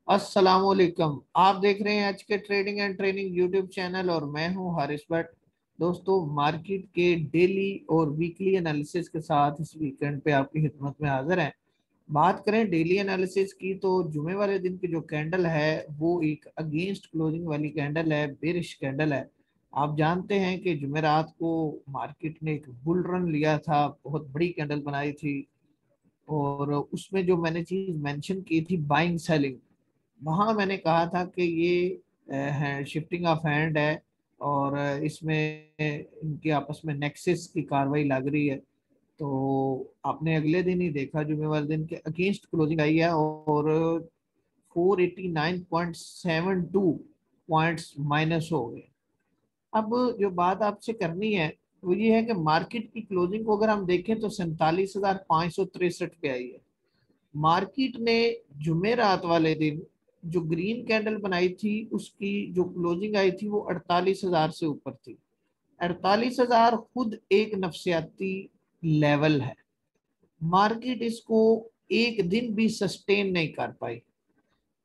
अस्सलामुअलैकुम। आप देख रहे हैं आज के trading and training YouTube channel और मैं हूं हारिस भट्ट। दोस्तों, मार्केट के डेली और वीकली एनालिसिस के साथ इस वीकेंड पे आपकी खिदमत में हाजिर हैं। बात करें डेली एनालिसिस की तो जुमे वाले दिन की जो कैंडल है वो एक अगेंस्ट क्लोजिंग वाली कैंडल है, बेरिश कैंडल है। आप जानते हैं कि जुमेरात को मार्केट ने एक बुल रन लिया था, बहुत बड़ी कैंडल बनाई थी और उसमें जो मैंने चीज मेंशन की थी बाइंग सेलिंग, वहां मैंने कहा था कि ये शिफ्टिंग ऑफ हैंड है और इसमें इनकी आपस में नेक्सिस की कार्रवाई लग रही है। तो आपने अगले दिन ही देखा, जुमे वाले दिन के अगेंस्ट क्लोजिंग आई है और 489.72 पॉइंट्स माइनस हो गए। अब जो बात आपसे करनी है वो ये है कि मार्केट की क्लोजिंग को अगर हम देखें तो 47,563 पे आई है। मार्केट ने जुमेरात वाले दिन जो ग्रीन कैंडल बनाई थी उसकी जो क्लोजिंग आई थी वो 48,000 से ऊपर थी। 48,000 खुद एक नफसियाती लेवल है। मार्केट इसको एक दिन भी सस्टेन नहीं कर पाई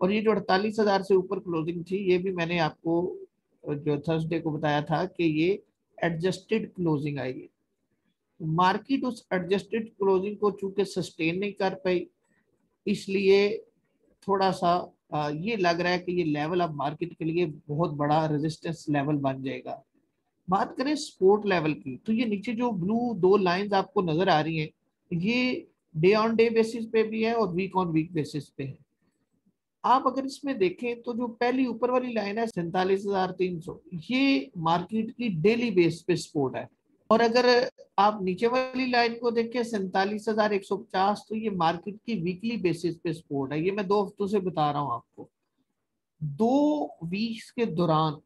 और ये जो 48,000 से ऊपर क्लोजिंग थी ये भी मैंने आपको जो थर्सडे को बताया था कि ये एडजस्टेड क्लोजिंग आई है। मार्केट उस एडजस्टेड क्लोजिंग को चूंकि सस्टेन नहीं कर पाई, इसलिए थोड़ा सा ये लग रहा है कि ये लेवल अब मार्केट के लिए बहुत बड़ा रेजिस्टेंस लेवल बन जाएगा। बात करें सपोर्ट लेवल की तो ये नीचे जो ब्लू दो लाइंस आपको नजर आ रही हैं ये डे ऑन डे बेसिस पे भी है और वीक ऑन वीक बेसिस पे है। आप अगर इसमें देखें तो जो पहली ऊपर वाली लाइन है 47,300, ये मार्केट की डेली बेस पे सपोर्ट है। और अगर आप नीचे वाली लाइन को देखें 47,150, तो ये मार्केट की वीकली बेसिस पे सपोर्ट है। ये मैं 2 हफ्तों से बता रहा हूं आपको। 2 वीक्स के दौरान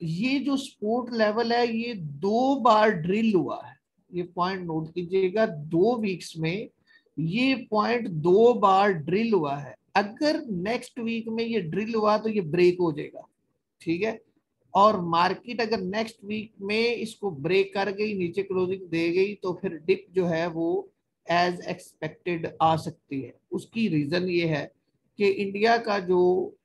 ये जो सपोर्ट लेवल है ये 2 बार ड्रिल हुआ है। ये पॉइंट नोट कीजिएगा, 2 वीक्स में ये पॉइंट 2 बार ड्रिल हुआ है। अगर नेक्स्ट वीक में ये ड्रिल हुआ तो ये ब्रेक हो जाएगा, ठीक है। और मार्केट अगर नेक्स्ट वीक में इसको ब्रेक कर गई, नीचे क्लोजिंग दे गई, तो फिर डिप जो है वो एज एक्सपेक्टेड आ सकती है। उसकी रीजन ये है कि इंडिया का जो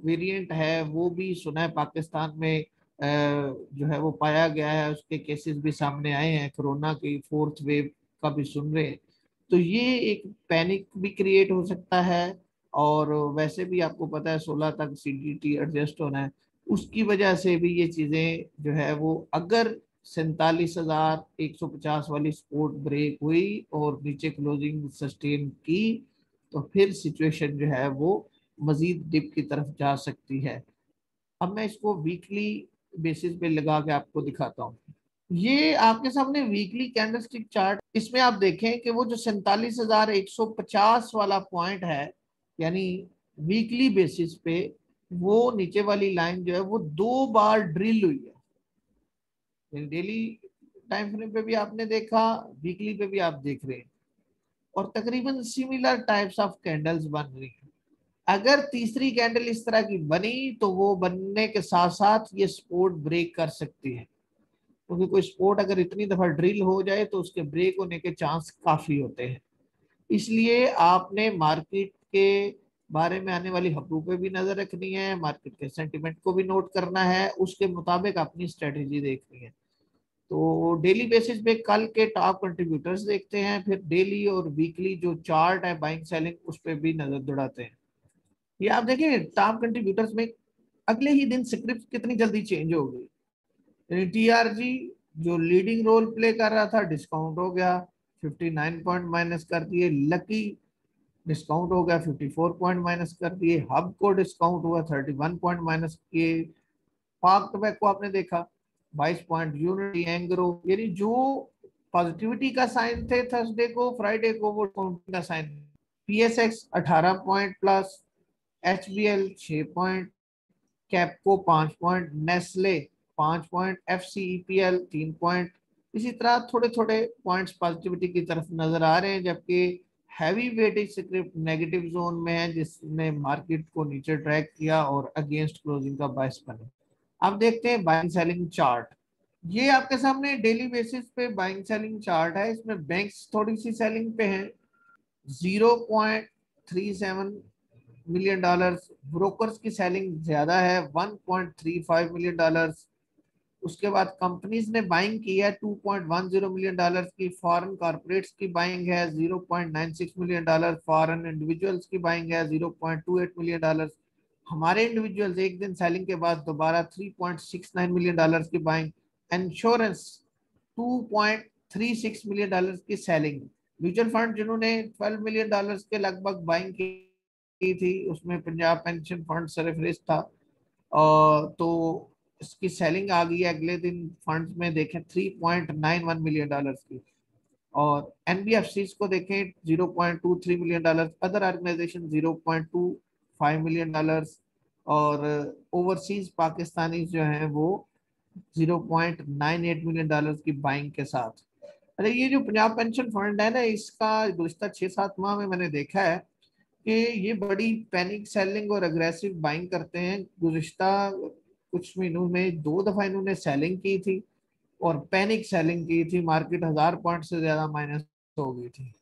वेरिएंट है वो भी सुना है पाकिस्तान में जो है वो पाया गया है, उसके केसेस भी सामने आए हैं, कोरोना की 4th वेव का भी सुन रहे हैं। तो ये एक पैनिक भी क्रिएट हो सकता है। और वैसे भी आपको पता है 16 तक सीडीटी एडजस्ट होना है, उसकी वजह से भी ये चीजें जो है वो अगर 47,150 वाली सपोर्ट ब्रेक हुई और नीचे क्लोजिंग सस्टेन की तो फिर सिचुएशन जो है वो मजीद डिप की तरफ जा सकती है। अब मैं इसको वीकली बेसिस पे लगा के आपको दिखाता हूँ। ये आपके सामने वीकली कैंडलस्टिक चार्ट, इसमें आप देखें कि वो जो 47,150 वाला पॉइंट है, यानी वीकली बेसिस पे वो नीचे वाली लाइन जो है वो 2 बार ड्रिल हुई है। डेली टाइम फ्रेम पे भी आपने देखा, वीकली पे भी आप देख रहे हैं और तकरीबन सिमिलर टाइप्स ऑफ कैंडल्स बन रही हैं। अगर तीसरी कैंडल इस तरह की बनी तो वो बनने के साथ साथ ये सपोर्ट ब्रेक कर सकती है, क्योंकि कोई सपोर्ट अगर इतनी दफा ड्रिल हो जाए तो उसके ब्रेक होने के चांस काफी होते हैं। इसलिए आपने मार्केट के बारे में आने वाली खबरों पे भी नजर रखनी है, मार्केट के सेंटिमेंट को भी नोट करना है, उसके मुताबिक अपनी स्ट्रेटेजी देखनी है। तो डेली बेसिस पे कल के टॉप कंट्रीब्यूटर्स देखते हैं, फिर डेली और वीकली जो चार्ट है बाइंग सेलिंग उस पर भी नजर दौड़ाते हैं। ये आप देखें टॉप कंट्रीब्यूटर्स में अगले ही दिन स्क्रिप्ट कितनी जल्दी चेंज हो गई। टीआरजी जो लीडिंग रोल प्ले कर रहा था डिस्काउंट हो गया, 59 पॉइंट माइनस कर दिए। लकी डिस्काउंट हो गया, 54 पॉइंट माइनस कर दिए। हब को डिस्काउंट हुआ, 31 पॉइंट माइनस किए। पाक टोबैको को आपने देखा 22 पॉइंट। यूनिटी एंग्रो, यानी जो पॉजिटिविटी का साइन थे थर्सडे को, फ्राइडे को वो काउंटिंग का sign. PSX 18 point plus, HBL 6 point, Kapco 5 point, Nestle 5 point, FCEPL 3 point. इसी तरह थोड़े थोड़े पॉइंट्स पॉजिटिविटी की तरफ नजर आ रहे हैं, जबकि heavy weightage script negative zone में है जिसने मार्केट को नीचे ट्रैक किया और अगेंस्ट क्लोजिंग का बायस बने। अब देखते हैं बाइंग सेलिंग चार्ट। ये आपके सामने डेली बेसिस पे बाइंग सेलिंग चार्ट है। इसमें बैंक्स थोड़ी सी सेलिंग पे हैं, 0.37 मिलियन डॉलर्स। ब्रोकर्स की सेलिंग ज्यादा है 1.35 मिलियन डॉलर्स। उसके बाद कंपनीज ने बाइंग की है 2.10 मिलियन डॉलर्स की। फॉरेन कॉर्पोरेट्स की बाइंग है 0.96 मिलियन डॉलर। फॉरेन इंडिविजुअल्स की बाइंग है 0.28 मिलियन डॉलर्स। हमारे इंडिविजुअल्स एक दिन सेलिंग के बाद दोबारा 3.69 मिलियन डॉलर्स की बाइंग। इंश्योरेंस 2.36 मिलियन डॉलर्स की सेलिंग। म्यूचुअल फंड जिन्होंने 12 मिलियन डॉलर्स के लगभग बाइंग की थी, उसमें पंजाब पेंशन फंड सरफहरिस्त था। तो इसकी सेलिंग आ गई है अगले दिन फंड्स में देखें 3.91 मिलियन डॉलर्स की। और एनबीएफसी को देखें 0.23 million dollars. Other organisation 0.25 million dollars. और ओवरसीज पाकिस्तानी जो हैं वो 0.98 मिलियन डॉलर्स की बाइंग के साथ। अरे ये जो पंजाब पेंशन फंड है ना, इसका गुज़िश्ता 6-7 माह में मैंने देखा है कि ये बड़ी पैनिक सेलिंग और अग्रेसिव बाइंग करते हैं। गुज़िश्ता कुछ महीनों में 2 दफा इन्होंने सेलिंग की थी और पैनिक सेलिंग की थी। मार्केट 1000 पॉइंट से ज्यादा माइनस हो गई थी।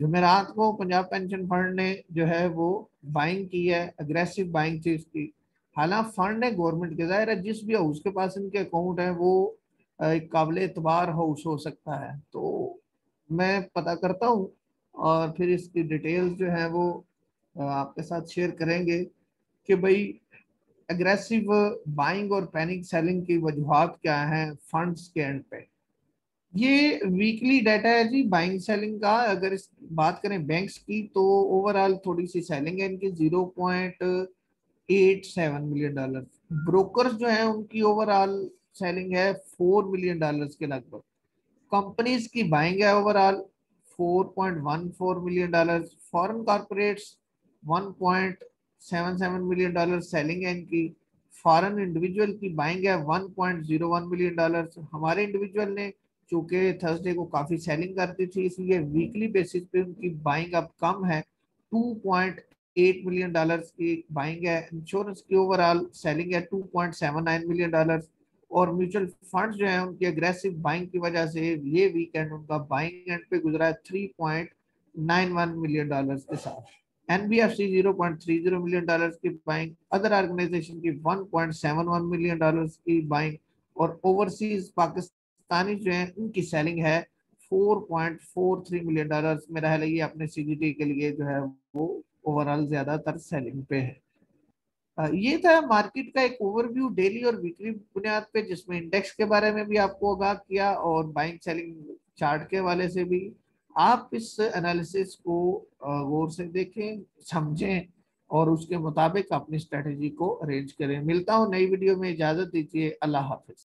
जुमेरात को पंजाब पेंशन फंड ने जो है वो बाइंग की है, अग्रेसिव बाइंग थी उसकी। हालांकि फंड है गवर्नमेंट के, जाहिर है जिस भी हाउस के पास इनके अकाउंट है वो एक काबिल एतबार हाउस हो सकता है। तो मैं पता करता हूँ और फिर इसकी डिटेल्स जो है वो आपके साथ शेयर करेंगे कि भाई एग्रेसिव बाइंग और पैनिक सेलिंग की वजूहात क्या हैं फंड्स के एंड पे। ये वीकली डाटा है जी बाइंग सेलिंग का। अगर इस बात करें बैंक्स की तो ओवरऑल थोड़ी सी सेलिंग है इनकी 0.87 मिलियन डॉलर। ब्रोकर्स जो है उनकी ओवरऑल सेलिंग है 4 मिलियन डॉलर्स के लगभग। कंपनीज की बाइंग है overall 4.14 million dollar. Foreign corporates 1.77 million dollar selling है इनकी। फॉरेन इंडिविजुअल की बाइंग है 1.01 मिलियन डॉलर। हमारे इंडिविजुअल ने चूंकि थर्सडे को काफी सेलिंग करती थी इसलिए वीकली बेसिस पे उनकी बाइंग अब कम है, 2.8 मिलियन डॉलर्स की बाइंग है। इंश्योरेंस की ओवरऑल सेलिंग है 2.79 मिलियन डॉलर। और म्यूचुअल फंड्स जो है उनकी अग्रेसिव बाइंग की वजह से ये वीकेंड उनका बाइंग एंड पे गुजरा है 3.91 मिलियन डॉलर्स के साथ। एनबीएफसी 0.30 मिलियन डॉलर्स की बाइंग। अदर ऑर्गेनाइजेशन की 1.71 मिलियन डॉलर्स की बाइंग। और ओवरसीज पाकिस्तानी जो है उनकी सेलिंग है 4.43 मिलियन डॉलर्स। मेरा ख्याल है ये अपने सीजीटी के लिए जो है वो ओवरऑल ज्यादातर सेलिंग पे है। ये था मार्केट का एक ओवरव्यू डेली और वीकली बुनियाद पे, जिसमें इंडेक्स के बारे में भी आपको आगाह किया और बाइंग सेलिंग चार्ट के वाले से भी। आप इस एनालिसिस को गौर से देखें, समझें और उसके मुताबिक अपनी स्ट्रेटेजी को अरेंज करें। मिलता हूँ नई वीडियो में, इजाजत दीजिए, अल्लाह हाफिज।